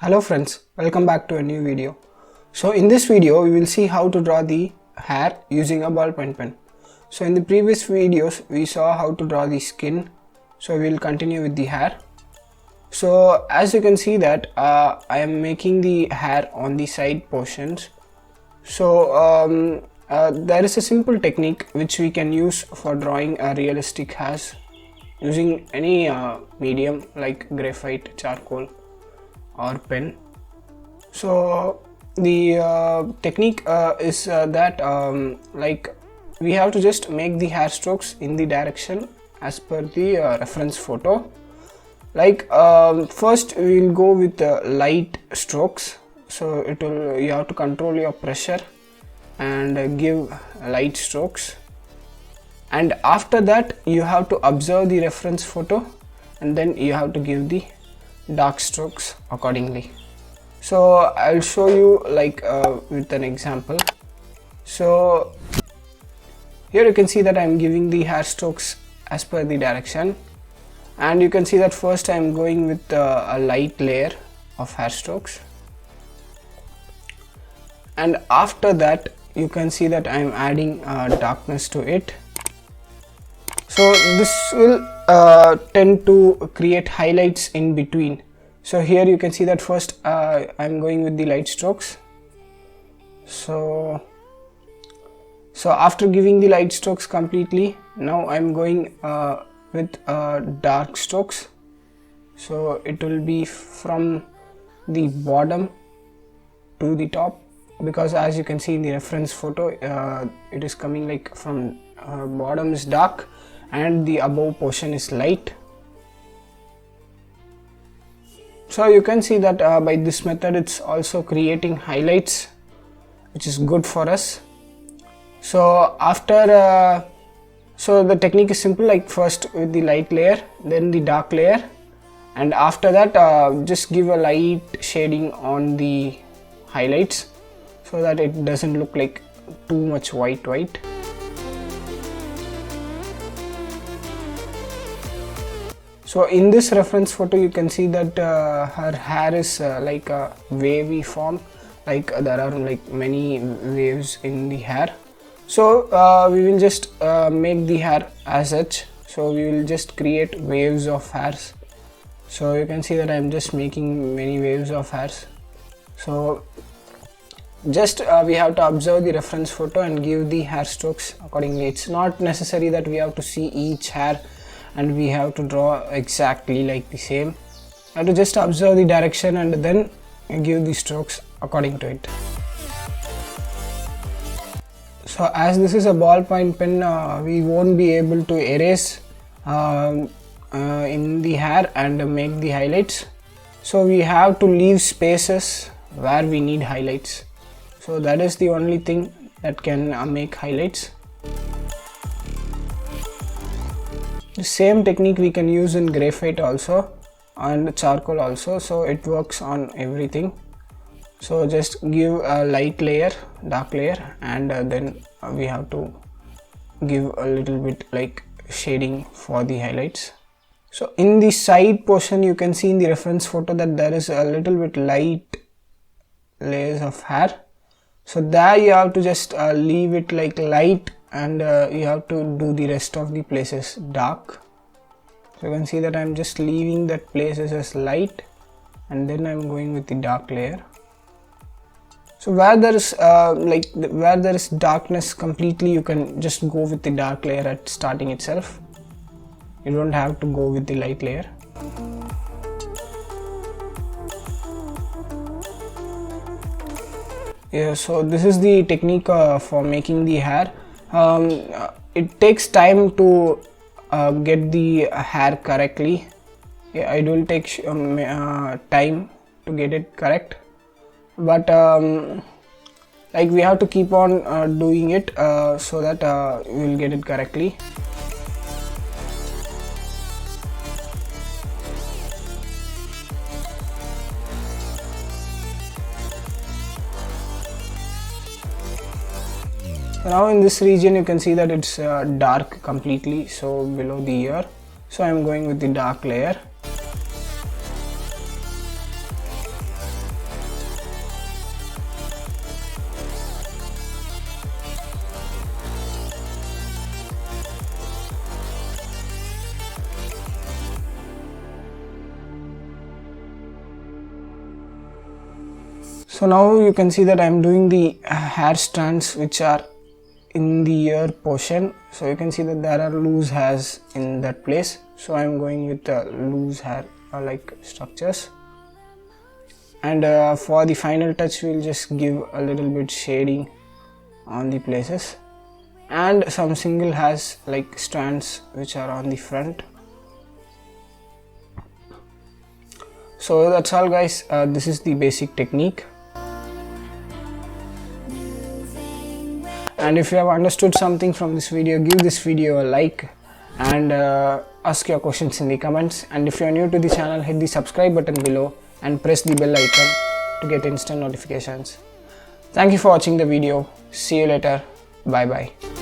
Hello friends, welcome back to a new video. So in this video we will see how to draw the hair using a ballpoint pen. So in the previous videos we saw how to draw the skin, so we will continue with the hair. So as you can see that I am making the hair on the side portions. So there is a simple technique which we can use for drawing a realistic hairs using any medium like graphite, charcoal or pen. So the technique is that like we have to just make the hair strokes in the direction as per the reference photo. Like first we will go with light strokes, so you have to control your pressure and give light strokes, and after that you have to observe the reference photo and then you have to give the dark strokes accordingly. So I'll show you like with an example. So here you can see that I'm giving the hair strokes as per the direction, and you can see that first I'm going with a light layer of hair strokes, and after that you can see that I'm adding darkness to it. So this will tend to create highlights in between. So here you can see that first I'm going with the light strokes. So after giving the light strokes completely, now I'm going with dark strokes. So it will be from the bottom to the top, because as you can see in the reference photo it is coming like from bottom is dark and the above portion is light. So you can see that by this method it's also creating highlights, which is good for us. So after so the technique is simple, like first with the light layer, then the dark layer, and after that just give a light shading on the highlights so that it doesn't look like too much white. So in this reference photo you can see that her hair is like a wavy form, like there are like many waves in the hair. So we will just make the hair as such. So we will just create waves of hairs. So you can see that I am just making many waves of hairs. So just we have to observe the reference photo and give the hair strokes accordingly. It's not necessary that we have to see each hair and we have to draw exactly like the same. I have to just observe the direction and then give the strokes according to it. So as this is a ballpoint pen, we won't be able to erase in the hair and make the highlights. So we have to leave spaces where we need highlights. So that is the only thing that can make highlights. The same technique we can use in graphite also and charcoal also, so it works on everything. So just give a light layer, dark layer, and then we have to give a little bit like shading for the highlights. So in the side portion you can see in the reference photo that there is a little bit light layers of hair. So there you have to just leave it like light, and you have to do the rest of the places dark. So you can see that I'm just leaving that places as light and then I'm going with the dark layer. So where there is where there is darkness completely, you can just go with the dark layer at starting itself. You don't have to go with the light layer. Yeah, so this is the technique for making the hair. It takes time to get the hair correctly. Yeah, it will take time to get it correct, but like we have to keep on doing it so that we will get it correctly. Now in this region you can see that it's dark completely, so below the ear. So I'm going with the dark layer. So now you can see that I am doing the hair strands which are in the ear portion. So you can see that there are loose hairs in that place. So I am going with loose hair like structures. And for the final touch, we'll just give a little bit shading on the places, and some single hairs like strands which are on the front. So that's all guys, this is the basic technique. And if you have understood something from this video, give this video a like and ask your questions in the comments. And if you are new to the channel, hit the subscribe button below and press the bell icon to get instant notifications. Thank you for watching the video. See you later. Bye bye.